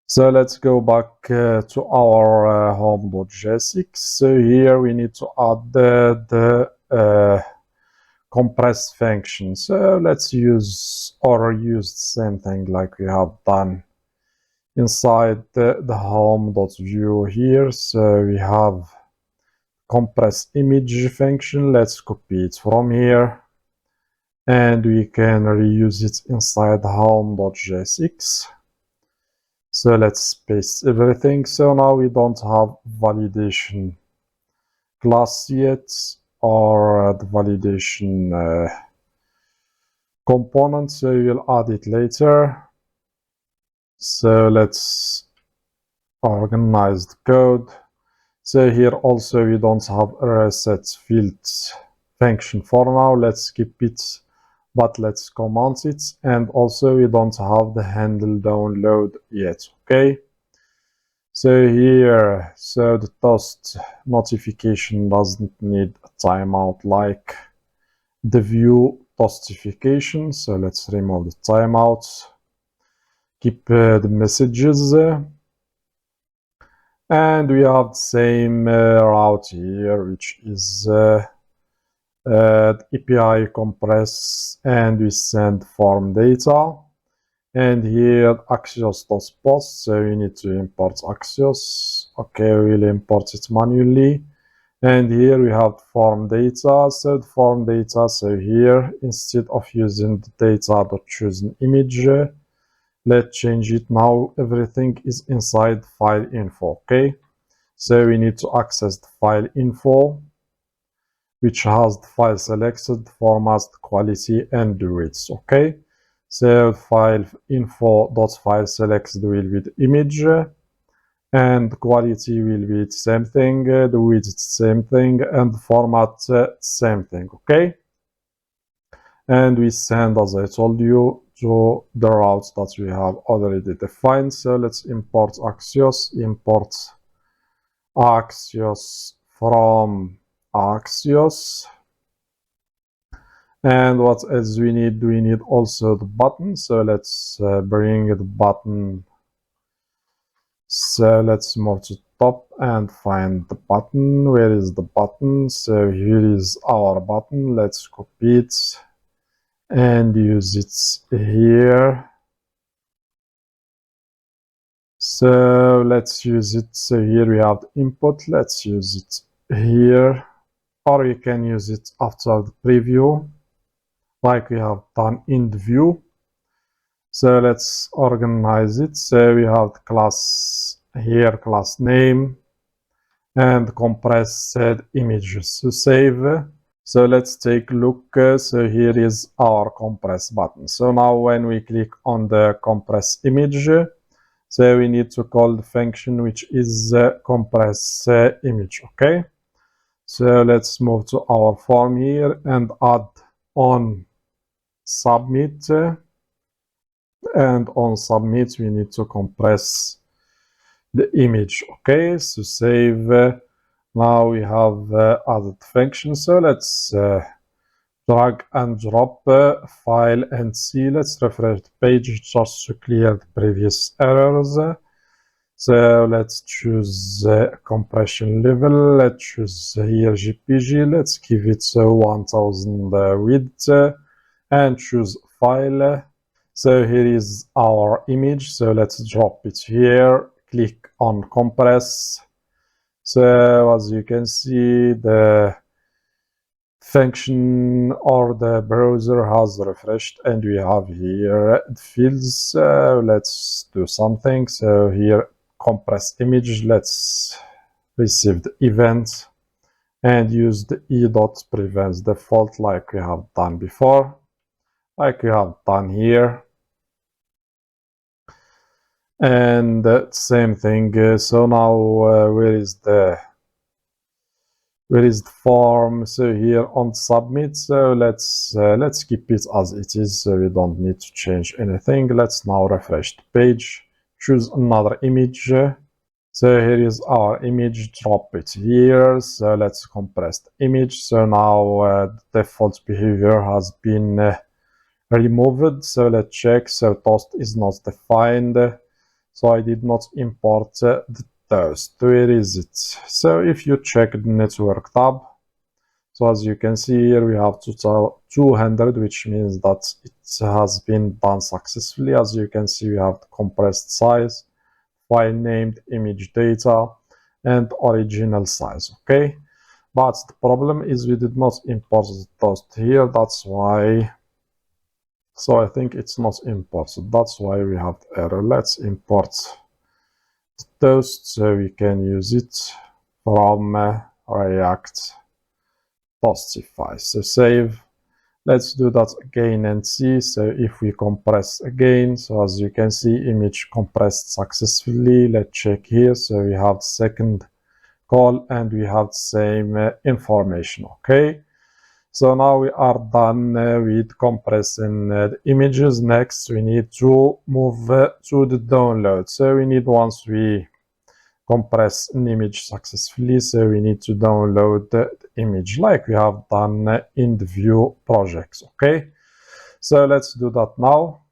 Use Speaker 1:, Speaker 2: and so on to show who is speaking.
Speaker 1: So let's go back to our home.jsx. So here we need to add the compress function. So let's use the same thing like we have done inside the home.view here. So we have compress image function. Let's copy it from here and we can reuse it inside home.jsx. So let's paste everything. So now we don't have validation class yet, or the validation component, so we'll add it later. So let's organize the code. So here also we don't have a reset fields function for now. Let's skip it, but let's comment it. And also we don't have the handle download yet. Okay. So here, so the toast notification doesn't need a timeout like the view toastification. So let's remove the timeouts. Keep the messages. And we have the same route here, which is API compress, and we send form data. And here axios.post, so we need to import axios. Okay, we'll import it manually. And here we have form data. So the form data, so here instead of using the data.chosen image, let's change it now. Everything is inside file info. Okay, so we need to access the file info, which has the file selected, format, quality, and the width. Okay, so file info.file selected will be the image, and quality will be the same thing, the width same thing, and the format same thing. Okay, and we send, as I told you, to the routes that we have already defined. So let's import axios, import axios from axios. And what else we need? We need also the button. So let's bring the button. So let's move to top and find the button. Where is the button? So here is our button. Let's copy it and use it here. So let's use it. So here we have the input. Let's use it here, or you can use it after the preview like we have done in the view. So let's organize it. So we have the class here, class name, and compressed images to save. So let's take a look. So here is our compress button. So now when we click on the compress image, so we need to call the function which is compress image. Okay, so let's move to our form here and add on submit, and on submit we need to compress the image. Okay, so save. Now we have added function. So let's drag and drop file and see. Let's refresh the page just to clear the previous errors. So let's choose compression level. Let's choose here GPG. Let's give it 1000 width and choose file. So here is our image. So let's drop it here. Click on compress. So as you can see, the function or the browser has refreshed and we have here the fields. Let's do something. So here compress image, let's receive the event and use the e.prevents default like we have done before, like we have done here. And same thing. So now where is the form? So here on submit. So let's keep it as it is. So we don't need to change anything. Let's now refresh the page. Choose another image. So here is our image. Drop it here. So let's compress the image. So now the default behavior has been removed. So let's check. So toast is not defined. So I did not import the toast. Where is it? So if you check the network tab, so as you can see here, we have total 200, which means that it has been done successfully. As you can see, we have the compressed size, file named, image data, and original size. Okay, but the problem is we did not import the toast here. That's why. So I think it's not imported. That's why we have the error. Let's import the toast so we can use it from React Postify. So save. Let's do that again and see. So if we compress again, so as you can see, image compressed successfully. Let's check here. So we have the second call and we have the same information. Okay. So now we are done with compressing the images. Next, we need to move to the download. So we need, once we compress an image successfully, so we need to download the image like we have done in the view projects. Okay, so let's do that now.